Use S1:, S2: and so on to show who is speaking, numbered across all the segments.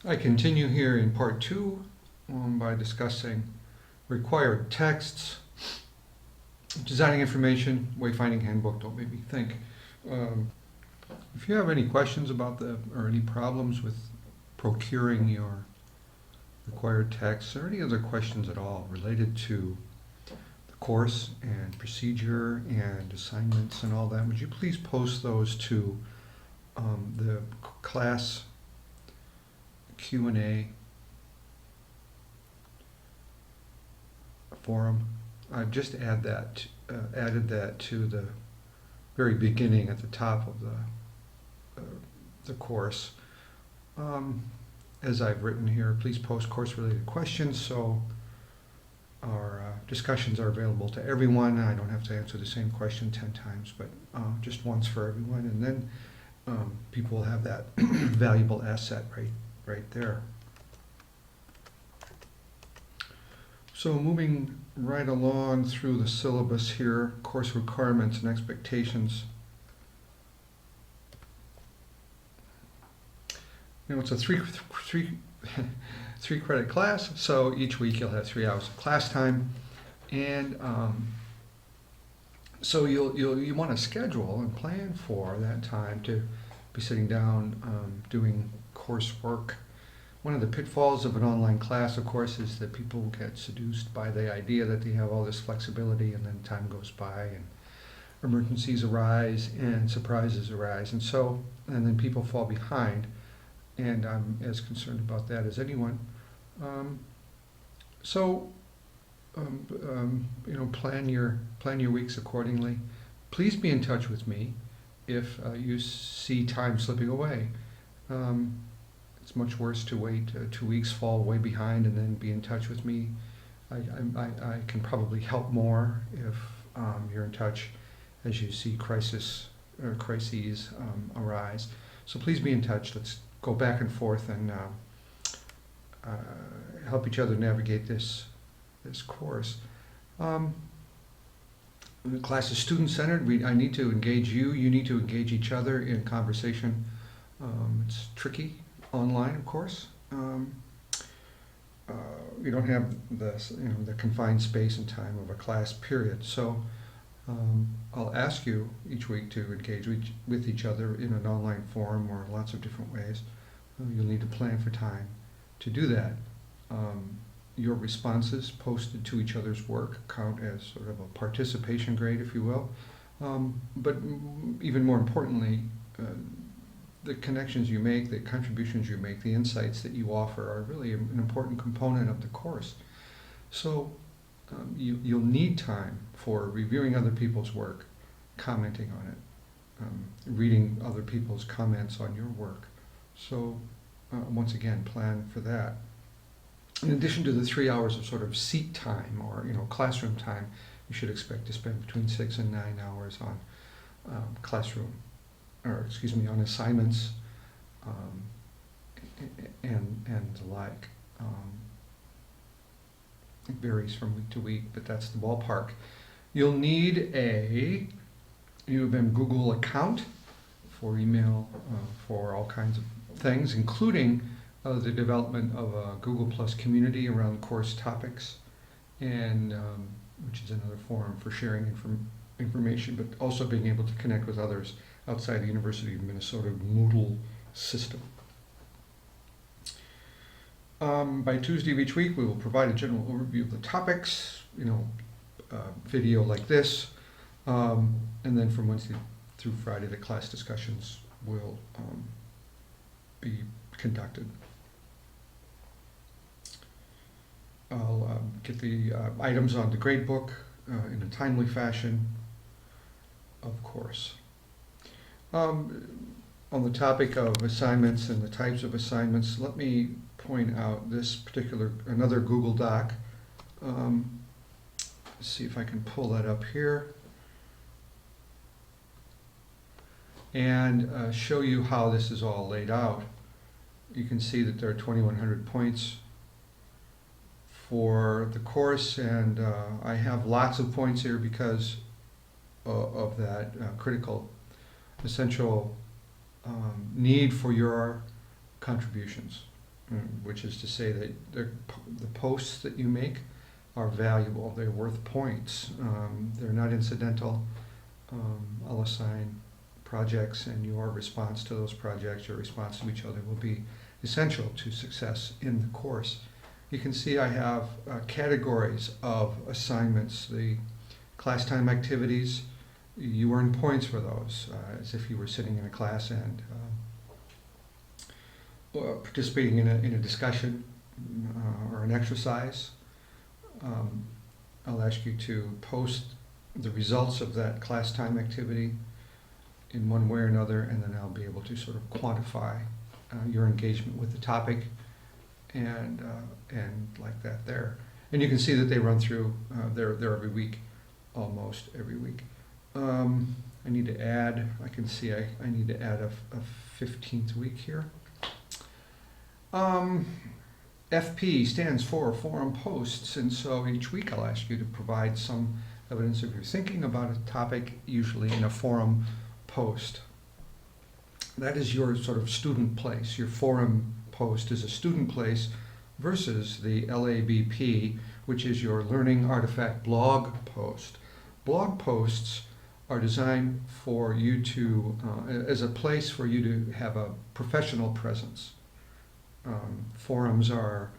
S1: I continue here in part two by discussing required texts, designing information, wayfinding handbook, don't make me think. Um, if you have any questions about or any problems with procuring your required texts, or any other questions at all related to the course and procedure and assignments and all that, would you please post those to the class Q&A forum? I've just added that to the very beginning at the top of the course. As I've written here, please post course-related questions so our discussions are available to everyone. I don't have to answer the same question 10 times, but just once for everyone, and then people will have that valuable asset right there. So moving right along through the syllabus here, course requirements and expectations. It's a three credit class, so each week you'll have 3 hours of class time, and so you want to schedule and plan for that time to be sitting down doing coursework. One of the pitfalls of an online class, of course, is that people get seduced by the idea that they have all this flexibility, and then time goes by and emergencies arise and surprises arise, and then people fall behind, and I'm as concerned about that as anyone. Plan your weeks accordingly. Please be in touch with me if you see time slipping away. It's much worse to wait 2 weeks, fall way behind, and then be in touch with me. I can probably help more if you're in touch as you see crises arise. So please be in touch. Let's go back and forth and help each other navigate this course. The class is student-centered. I need to engage you. You need to engage each other in conversation. It's tricky online, of course. We don't have the confined space and time of a class period. So I'll ask you each week to engage with each other in an online forum or lots of different ways. You'll need to plan for time to do that. Your responses posted to each other's work count as sort of a participation grade, if you will. But even more importantly, the connections you make, the contributions you make, the insights that you offer are really an important component of the course. So you'll need time for reviewing other people's work, commenting on it, reading other people's comments on your work. So once again, plan for that. In addition to the 3 hours of sort of seat time or classroom time, you should expect to spend between 6 and 9 hours on on assignments and the like. It varies from week to week, but that's the ballpark. You'll need a U of M Google account for email, for all kinds of things, including the development of a Google Plus community around course topics, and which is another forum for sharing information, but also being able to connect with others outside the University of Minnesota Moodle system. By Tuesday of each week, we will provide a general overview of the topics, video like this, and then from Wednesday through Friday, the class discussions will be conducted. I'll get the items on the gradebook in a timely fashion, of course. On the topic of assignments and the types of assignments, let me point out another Google Doc. Let's see if I can pull that up here and show you how this is all laid out. You can see that there are 2,100 points for the course, and I have lots of points here because of that critical, essential need for your contributions. which is to say that the posts that you make are valuable. They're worth points. They're not incidental. I'll assign projects, and your response to those projects, your response to each other, will be essential to success in the course. You can see I have categories of assignments. The class time activities, you earn points for those, as if you were sitting in a class and participating in a discussion or an exercise. I'll ask you to post the results of that class time activity in one way or another, and then I'll be able to sort of quantify your engagement with the topic, and like that there. And you can see that they run through, they're every week, almost every week. I need to add, I can see I need to add a 15th week here. FP stands for forum posts, and so each week I'll ask you to provide some evidence of your thinking about a topic, usually in a forum post. That is your sort of student place. Your forum post is a student place versus the LABP, which is your Learning Artifact blog post. Blog posts are designed for you to, as a place for you to have a professional presence. Forums are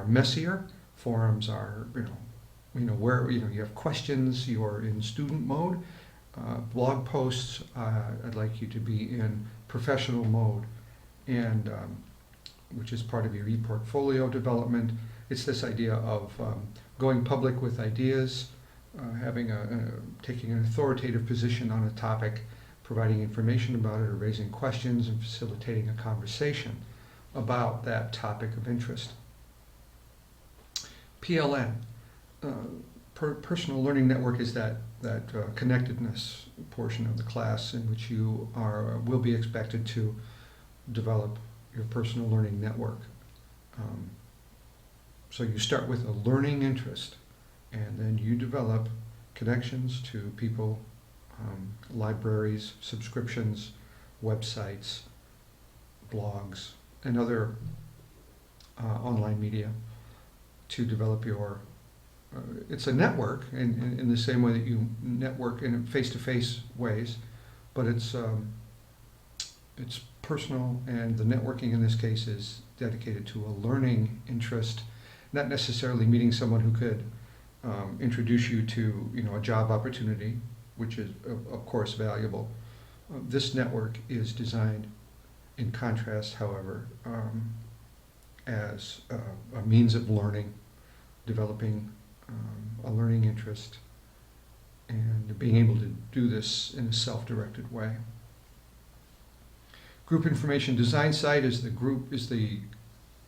S1: messier. Forums are, where you have questions. You're in student mode. Blog posts, I'd like you to be in professional mode, and which is part of your e-portfolio development. It's this idea of going public with ideas, taking an authoritative position on a topic, providing information about it, or raising questions and facilitating a conversation about that topic of interest. PLN, Personal Learning Network, is that connectedness portion of the class in which you will be expected to develop your personal learning network. So you start with a learning interest, and then you develop connections to people, libraries, subscriptions, websites, blogs, and other online media to develop your it's a network in the same way that you network in face-to-face ways, but it's personal, and the networking in this case is dedicated to a learning interest, not necessarily meeting someone who could introduce you to a job opportunity, which is of course valuable. This network is designed, in contrast, however, as a means of learning, developing a learning interest, and being able to do this in a self-directed way. Group Information Design Site is the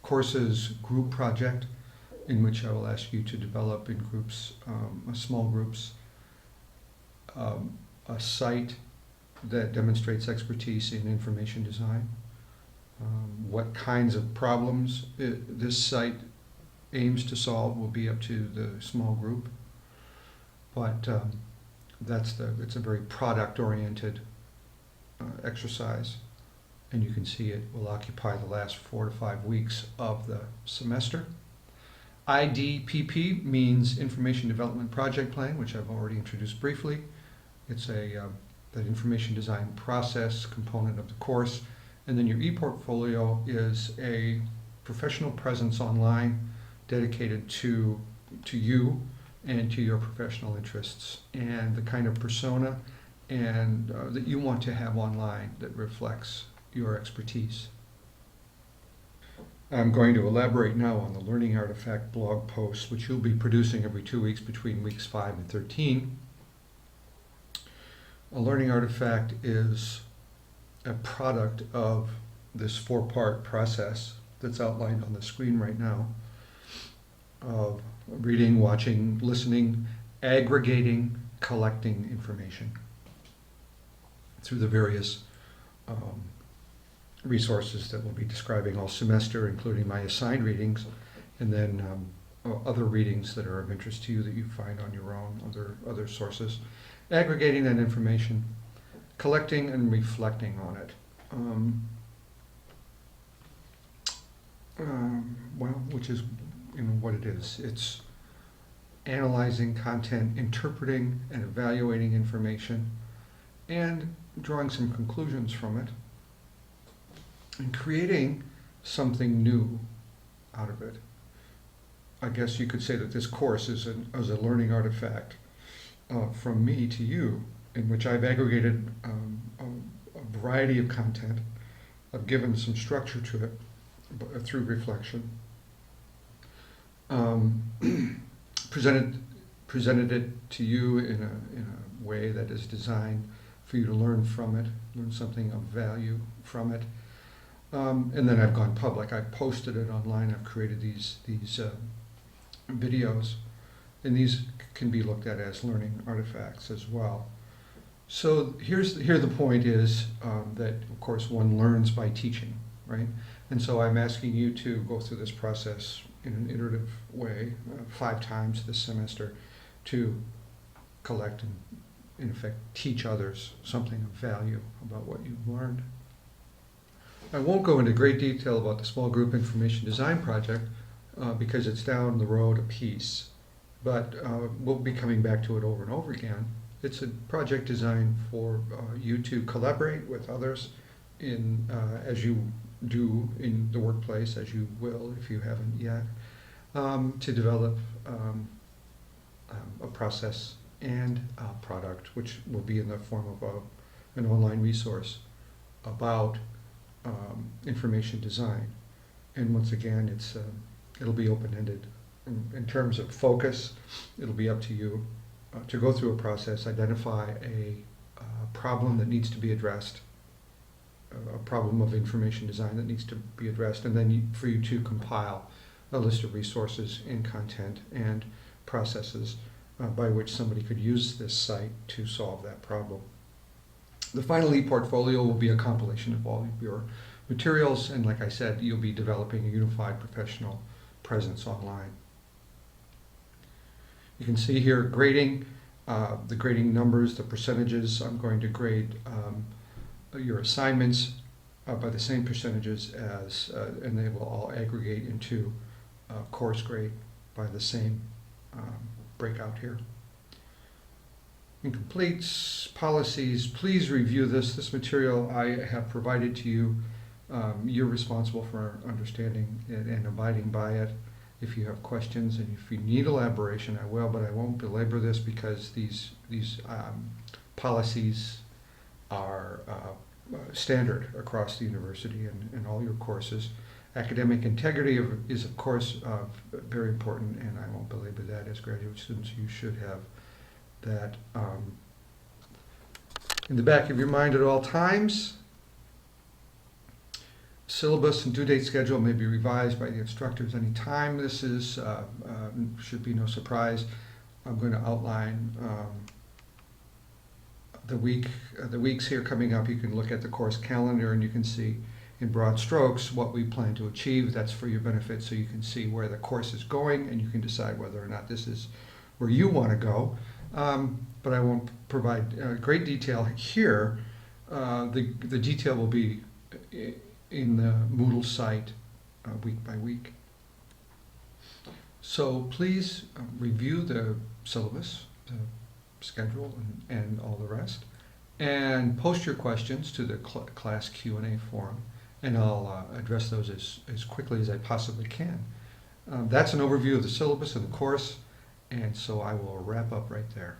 S1: course's group project, in which I will ask you to develop in groups, small groups, a site that demonstrates expertise in information design. What kinds of problems this site aims to solve will be up to the small group, but it's a very product-oriented exercise, and you can see it will occupy the last 4 to 5 weeks of the semester. IDPP means Information Development Project Plan, which I've already introduced briefly. It's that information design process component of the course. And then your e-portfolio is a professional presence online dedicated to you and to your professional interests, and the kind of persona and that you want to have online that reflects your expertise. I'm going to elaborate now on the Learning Artifact blog posts, which you'll be producing every 2 weeks between weeks 5 and 13. A Learning Artifact is a product of this 4-part process that's outlined on the screen right now, of reading, watching, listening, aggregating, collecting information through the various resources that we'll be describing all semester, including my assigned readings, and then other readings that are of interest to you that you find on your own, other sources. Aggregating that information, collecting and reflecting on it. well, which is, what it is. It's analyzing content, interpreting and evaluating information, and drawing some conclusions from it, and creating something new out of it. I guess you could say that this course is a learning artifact from me to you, in which I've aggregated a variety of content. I've given some structure to it through reflection. Presented it to you in a way that is designed for you to learn from it, learn something of value from it. And then I've gone public. I've posted it online. I've created these videos, and these can be looked at as learning artifacts as well. So here the point is that, of course, one learns by teaching, right? And so I'm asking you to go through this process in an iterative way 5 times this semester to collect and, in effect, teach others something of value about what you've learned. I won't go into great detail about the small group information design project because it's down the road a piece, but we'll be coming back to it over and over again. It's a project designed for you to collaborate with others in as you do in the workplace, as you will if you haven't yet, to develop a process and a product, which will be in the form of an online resource about information design. And once again, it'll be open-ended. In terms of focus, it'll be up to you to go through a process, identify a problem that needs to be addressed, a problem of information design that needs to be addressed, and then for you to compile a list of resources and content and processes by which somebody could use this site to solve that problem. The final e-portfolio will be a compilation of all of your materials, and like I said, you'll be developing a unified professional presence online. You can see here grading, the grading numbers, the percentages. I'm going to grade your assignments by the same percentages as, and they will all aggregate into course grade by the same breakout here. Incompletes, policies, please review this material I have provided to you. You're responsible for understanding it and abiding by it. If you have questions and if you need elaboration, I will, but I won't belabor this because these policies are standard across the university and all your courses. Academic integrity is, of course, very important, and I won't belabor that. As graduate students, you should have that in the back of your mind at all times. Syllabus and due date schedule may be revised by the instructors anytime. This is should be no surprise. I'm going to outline the weeks here coming up. You can look at the course calendar and you can see in broad strokes what we plan to achieve. That's for your benefit, so you can see where the course is going and you can decide whether or not this is where you want to go. But I won't provide great detail here. The detail will be in the Moodle site week by week. So please review the syllabus, the schedule, and all the rest, and post your questions to the class Q&A forum, and I'll address those as quickly as I possibly can. That's an overview of the syllabus and the course, and so I will wrap up right there.